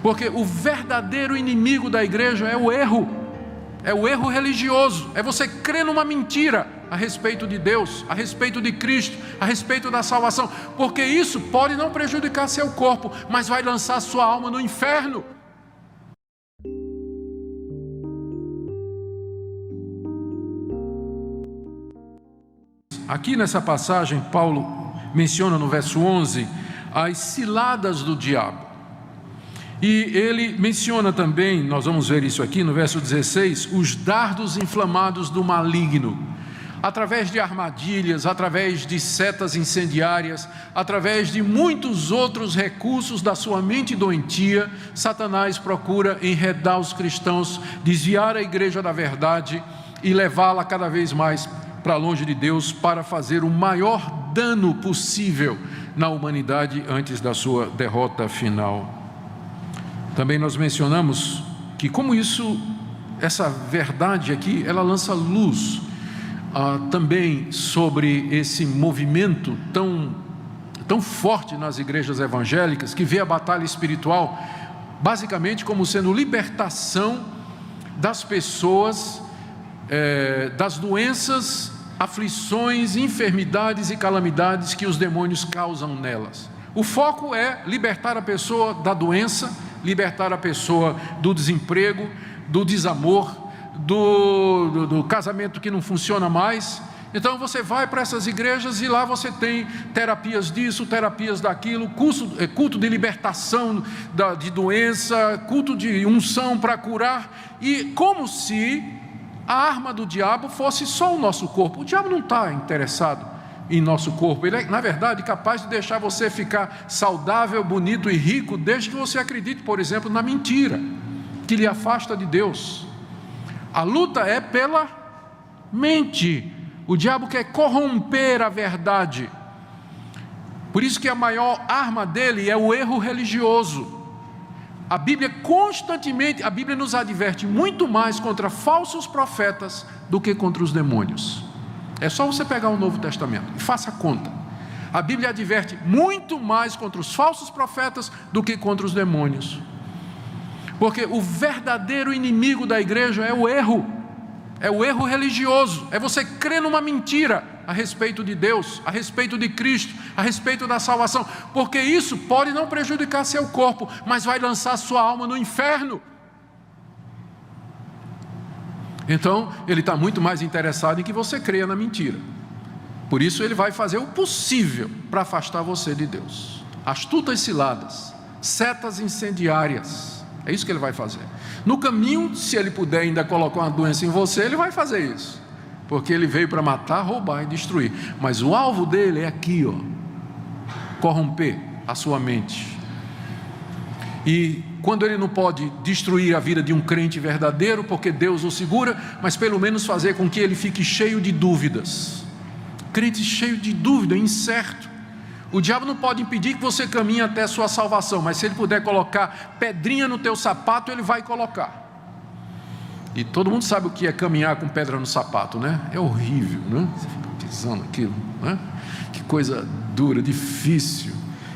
Porque o verdadeiro inimigo da igreja é o erro religioso, é você crer numa mentira a respeito de Deus, a respeito de Cristo, a respeito da salvação, porque isso pode não prejudicar seu corpo, mas vai lançar sua alma no inferno. Aqui nessa passagem, Paulo menciona no verso 11 as ciladas do diabo. E ele menciona também, nós vamos ver isso aqui no verso 16, os dardos inflamados do maligno. Através de armadilhas, através de setas incendiárias, através de muitos outros recursos da sua mente doentia, Satanás procura enredar os cristãos, desviar a igreja da verdade e levá-la cada vez mais para longe de Deus, para fazer o maior dano possível na humanidade antes da sua derrota final. Também nós mencionamos que como essa verdade aqui, ela lança luz também sobre esse movimento tão forte nas igrejas evangélicas, que vê a batalha espiritual basicamente como sendo libertação das pessoas das doenças, aflições, enfermidades e calamidades que os demônios causam nelas. O foco é libertar a pessoa da doença, libertar a pessoa do desemprego, do desamor, do casamento que não funciona mais. Então você vai para essas igrejas e lá você tem terapias disso, terapias daquilo, culto de libertação de doença, culto de unção para curar, e como se a arma do diabo fosse só o nosso corpo. O diabo não está interessado em nosso corpo, ele é, na verdade, capaz de deixar você ficar saudável, bonito e rico, desde que você acredite, por exemplo, na mentira, que lhe afasta de Deus. A luta é pela mente. O diabo quer corromper a verdade. Por isso que a maior arma dele é o erro religioso. A Bíblia nos adverte muito mais contra falsos profetas do que contra os demônios. É só você pegar o Novo Testamento e faça a conta. A Bíblia adverte muito mais contra os falsos profetas do que contra os demônios. Porque o verdadeiro inimigo da igreja é o erro religioso, é você crer numa mentira a respeito de Deus, a respeito de Cristo, a respeito da salvação, porque isso pode não prejudicar seu corpo, mas vai lançar sua alma no inferno. Então, ele está muito mais interessado em que você creia na mentira. Por isso, ele vai fazer o possível para afastar você de Deus. Astutas ciladas, setas incendiárias, é isso que ele vai fazer. No caminho, se ele puder ainda colocar uma doença em você, ele vai fazer isso, porque ele veio para matar, roubar e destruir. Mas o alvo dele é aqui, corromper a sua mente. E quando ele não pode destruir a vida de um crente verdadeiro, porque Deus o segura, mas pelo menos fazer com que ele fique cheio de dúvidas. Crente cheio de dúvida, incerto. O diabo não pode impedir que você caminhe até a sua salvação, mas se ele puder colocar pedrinha no teu sapato, ele vai colocar. E todo mundo sabe o que é caminhar com pedra no sapato, né? É horrível, né? Você fica pisando aquilo, né? Que coisa dura, difícil.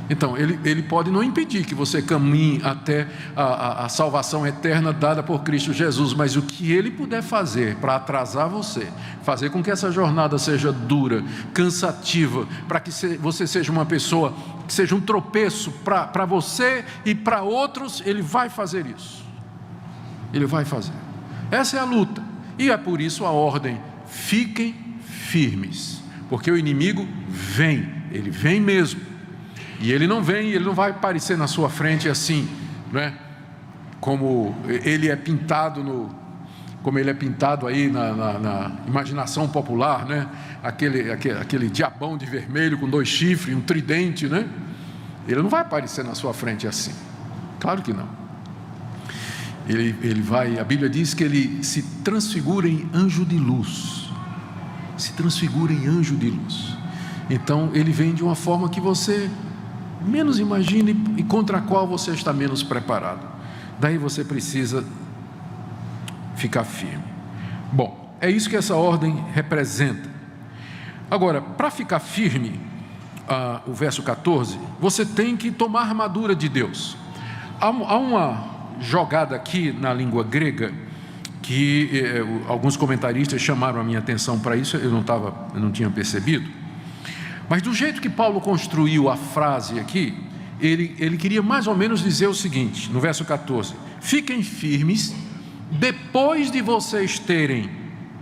Então, ele pode não impedir que você caminhe até a salvação eterna dada por Cristo Jesus, mas o que ele puder fazer para atrasar você, fazer com que essa jornada seja dura, cansativa, para que você seja uma pessoa que seja um tropeço para você e para outros, ele vai fazer isso. Ele vai fazer. Essa é a luta. E é por isso a ordem: fiquem firmes, porque o inimigo vem, ele vem mesmo. E ele não vai aparecer na sua frente assim, né? Como ele é pintado aí na imaginação popular, né? Aquele diabão de vermelho com 2 chifres, um tridente, né? Ele não vai aparecer na sua frente assim. Claro que não. Ele vai, a Bíblia diz que ele se transfigura em anjo de luz. Se transfigura em anjo de luz. Então ele vem de uma forma que você menos imagine e contra a qual você está menos preparado. Daí você precisa ficar firme. Bom, é isso que essa ordem representa. Agora, para ficar firme, o verso 14, você tem que tomar a armadura de Deus. Há uma jogada aqui na língua grega que alguns comentaristas chamaram a minha atenção para isso, eu não tinha percebido. Mas do jeito que Paulo construiu a frase aqui, ele queria mais ou menos dizer o seguinte, no verso 14: fiquem firmes, depois de vocês terem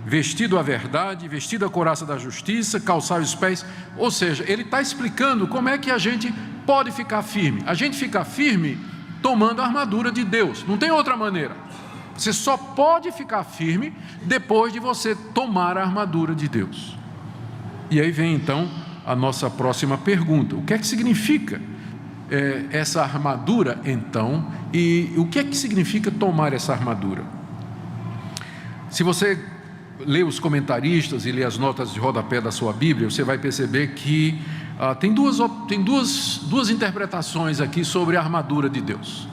vestido a verdade, vestido a couraça da justiça, calçar os pés. Ou seja, ele está explicando como é que a gente pode ficar firme. A gente fica firme tomando a armadura de Deus, não tem outra maneira. Você só pode ficar firme depois de você tomar a armadura de Deus. E aí vem então a nossa próxima pergunta: o que é que significa essa armadura então? E o que é que significa tomar essa armadura? Se você lê os comentaristas e lê as notas de rodapé da sua Bíblia, você vai perceber que tem duas interpretações aqui sobre a armadura de Deus.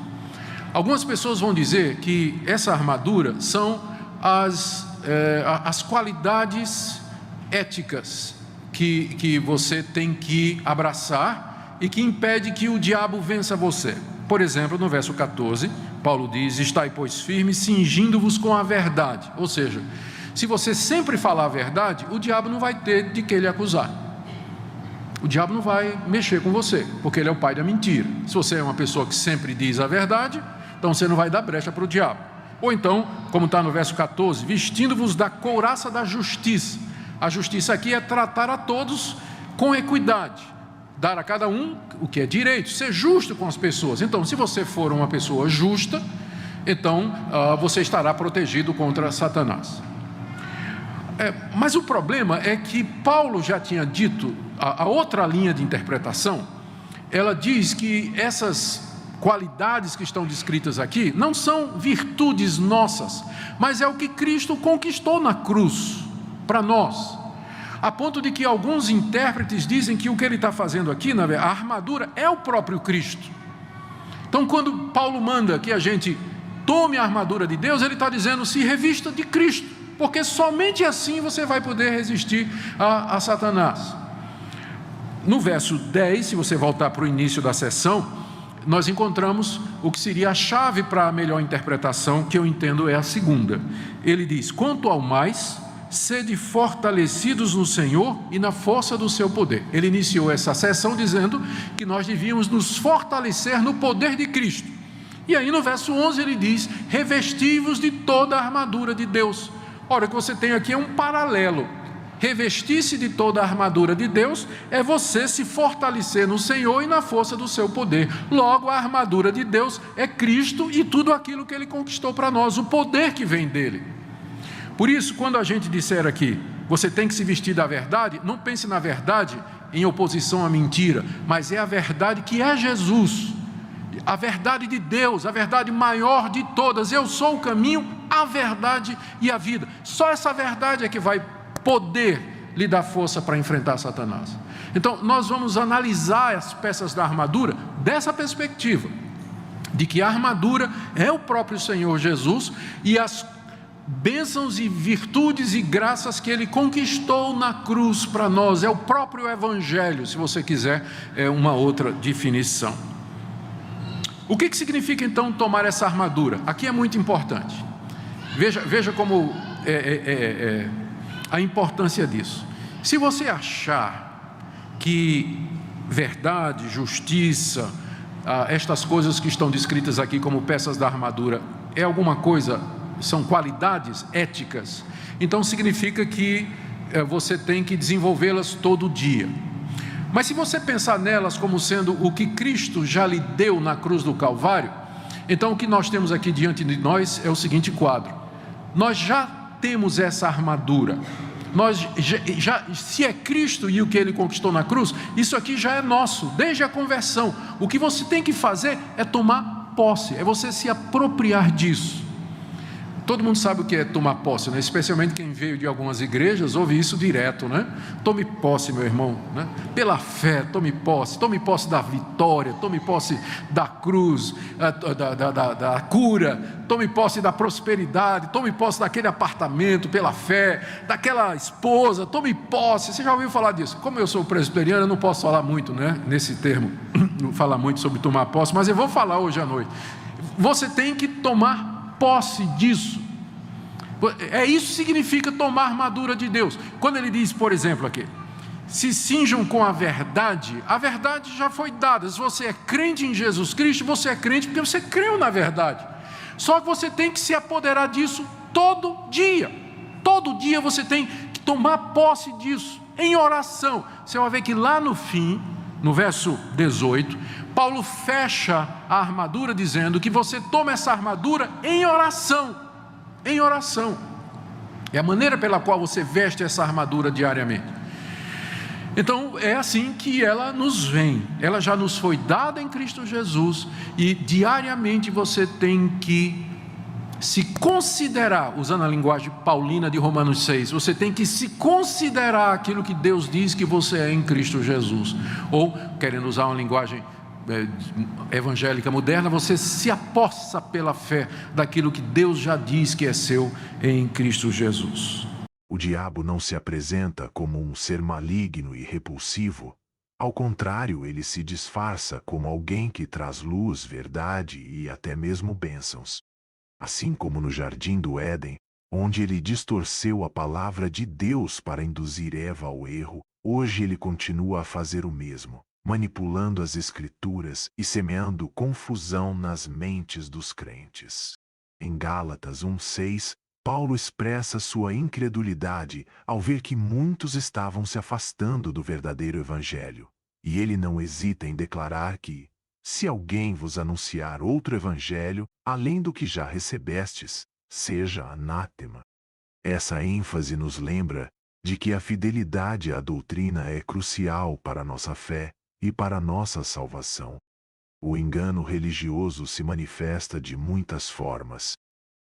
Algumas pessoas vão dizer que essa armadura são as qualidades éticas que você tem que abraçar e que impede que o diabo vença você. Por exemplo, no verso 14, Paulo diz: estai, pois, firmes, cingindo-vos com a verdade. Ou seja, se você sempre falar a verdade, o diabo não vai ter de que lhe acusar. O diabo não vai mexer com você, porque ele é o pai da mentira. Se você é uma pessoa que sempre diz a verdade, então você não vai dar brecha para o diabo. Ou então, como está no verso 14, vestindo-vos da couraça da justiça. A justiça aqui é tratar a todos com equidade, dar a cada um o que é direito, ser justo com as pessoas. Então, se você for uma pessoa justa, então você estará protegido contra Satanás. Mas o problema é que Paulo já tinha dito, a outra linha de interpretação, ela diz que essas qualidades que estão descritas aqui não são virtudes nossas, mas é o que Cristo conquistou na cruz para nós, a ponto de que alguns intérpretes dizem que o que ele está fazendo aqui, a armadura, é o próprio Cristo. Então, quando Paulo manda que a gente tome a armadura de Deus, ele está dizendo: se revista de Cristo, porque somente assim você vai poder resistir a Satanás. No verso 10, se você voltar para o início da sessão, nós encontramos o que seria a chave para a melhor interpretação, que eu entendo é a segunda. Ele diz: quanto ao mais, sede fortalecidos no Senhor e na força do seu poder. Ele iniciou essa sessão dizendo que nós devíamos nos fortalecer no poder de Cristo. E aí no verso 11 ele diz: revesti-vos de toda a armadura de Deus. Ora, o que você tem aqui é um paralelo. Revestir-se de toda a armadura de Deus é você se fortalecer no Senhor e na força do seu poder. Logo, a armadura de Deus é Cristo e tudo aquilo que Ele conquistou para nós, o poder que vem dEle. Por isso, quando a gente disser aqui, você tem que se vestir da verdade, não pense na verdade em oposição à mentira, mas é a verdade que é Jesus, a verdade de Deus, a verdade maior de todas. Eu sou o caminho, a verdade e a vida. Só essa verdade é que vai poder lhe dar força para enfrentar Satanás. Então, nós vamos analisar as peças da armadura dessa perspectiva, de que a armadura é o próprio Senhor Jesus e as bênçãos e virtudes e graças que Ele conquistou na cruz para nós. É o próprio Evangelho, se você quiser uma outra definição. O que significa então tomar essa armadura? Aqui é muito importante. Veja como a importância disso. Se você achar que verdade, justiça, estas coisas que estão descritas aqui como peças da armadura, é alguma coisa, são qualidades éticas, então significa que você tem que desenvolvê-las todo dia. Mas se você pensar nelas como sendo o que Cristo já lhe deu na cruz do Calvário, então o que nós temos aqui diante de nós é o seguinte quadro: nós já temos essa armadura, nós já, se é Cristo e o que Ele conquistou na cruz, isso aqui já é nosso, desde a conversão. O que você tem que fazer é tomar posse, é você se apropriar disso. Todo mundo sabe o que é tomar posse, né? Especialmente quem veio de algumas igrejas ouve isso direto, né? Tome posse, meu irmão, né? Pela fé, tome posse da vitória, tome posse da cruz, da cura, tome posse da prosperidade, tome posse daquele apartamento pela fé, daquela esposa, tome posse. Você já ouviu falar disso? Como eu sou presbiteriano, eu não posso falar muito, né? Nesse termo, não falar muito sobre tomar posse, mas eu vou falar hoje à noite. Você tem que tomar posse disso. Isso que significa tomar armadura de Deus. Quando ele diz, por exemplo, aqui, se cinjam com a verdade já foi dada. Se você é crente em Jesus Cristo, você é crente porque você creu na verdade. Só que você tem que se apoderar disso todo dia. Todo dia você tem que tomar posse disso, em oração. Você vai ver que lá no fim, no verso 18, Paulo fecha a armadura dizendo que você toma essa armadura em oração. Em oração. É a maneira pela qual você veste essa armadura diariamente. Então é assim que ela nos vem. Ela já nos foi dada em Cristo Jesus, e diariamente você tem que se considerar, usando a linguagem paulina de Romanos 6, você tem que se considerar aquilo que Deus diz que você é em Cristo Jesus. Ou, querendo usar uma linguagem evangélica moderna, você se apossa pela fé daquilo que Deus já diz que é seu em Cristo Jesus. O diabo não se apresenta como um ser maligno e repulsivo. Ao contrário, ele se disfarça como alguém que traz luz, verdade e até mesmo bênçãos. Assim como no jardim do Éden, onde ele distorceu a palavra de Deus para induzir Eva ao erro, hoje ele continua a fazer o mesmo, manipulando as Escrituras e semeando confusão nas mentes dos crentes. Em Gálatas 1:6, Paulo expressa sua incredulidade ao ver que muitos estavam se afastando do verdadeiro evangelho, e ele não hesita em declarar que, se alguém vos anunciar outro evangelho, além do que já recebestes, seja anátema. Essa ênfase nos lembra de que a fidelidade à doutrina é crucial para a nossa fé e para a nossa salvação. O engano religioso se manifesta de muitas formas.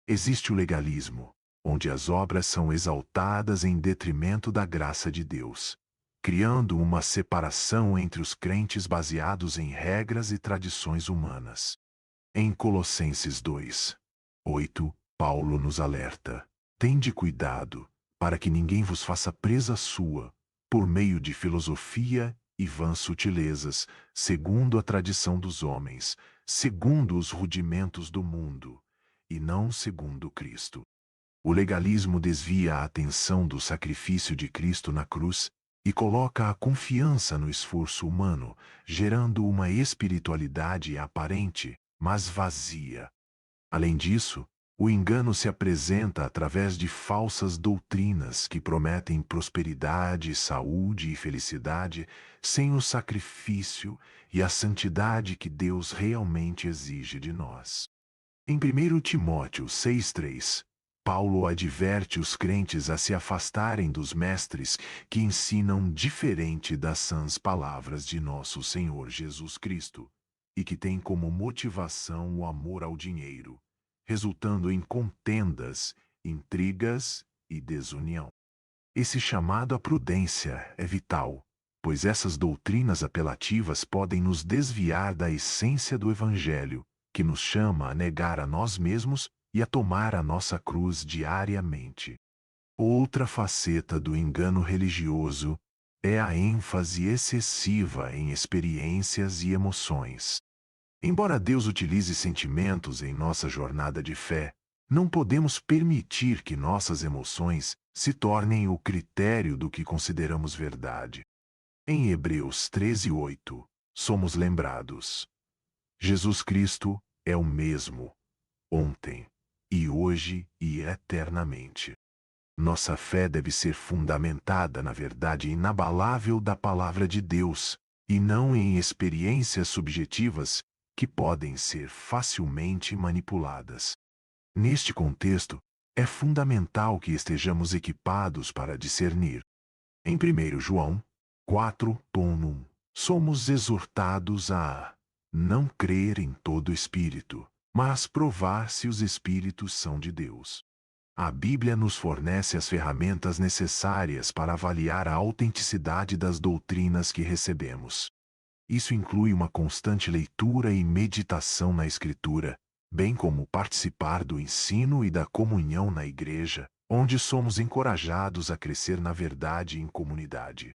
Existe o legalismo, onde as obras são exaltadas em detrimento da graça de Deus, criando uma separação entre os crentes baseados em regras e tradições humanas. Em Colossenses 2:8, Paulo nos alerta: tende cuidado, para que ninguém vos faça presa sua, por meio de filosofia e vãs sutilezas, segundo a tradição dos homens, segundo os rudimentos do mundo, e não segundo Cristo. O legalismo desvia a atenção do sacrifício de Cristo na cruz e coloca a confiança no esforço humano, gerando uma espiritualidade aparente, mas vazia. Além disso, o engano se apresenta através de falsas doutrinas que prometem prosperidade, saúde e felicidade sem o sacrifício e a santidade que Deus realmente exige de nós. Em 1 Timóteo 6:3, Paulo adverte os crentes a se afastarem dos mestres que ensinam diferente das sãs palavras de nosso Senhor Jesus Cristo e que têm como motivação o amor ao dinheiro, resultando em contendas, intrigas e desunião. Esse chamado à prudência é vital, pois essas doutrinas apelativas podem nos desviar da essência do Evangelho, que nos chama a negar a nós mesmos e a tomar a nossa cruz diariamente. Outra faceta do engano religioso é a ênfase excessiva em experiências e emoções. Embora Deus utilize sentimentos em nossa jornada de fé, não podemos permitir que nossas emoções se tornem o critério do que consideramos verdade. Em Hebreus 13:8, somos lembrados: Jesus Cristo é o mesmo, ontem, e hoje e eternamente. Nossa fé deve ser fundamentada na verdade inabalável da Palavra de Deus, e não em experiências subjetivas que podem ser facilmente manipuladas. Neste contexto, é fundamental que estejamos equipados para discernir. Em 1 João 4:1, somos exortados a não crer em todo espírito, mas provar se os espíritos são de Deus. A Bíblia nos fornece as ferramentas necessárias para avaliar a autenticidade das doutrinas que recebemos. Isso inclui uma constante leitura e meditação na Escritura, bem como participar do ensino e da comunhão na igreja, onde somos encorajados a crescer na verdade em comunidade.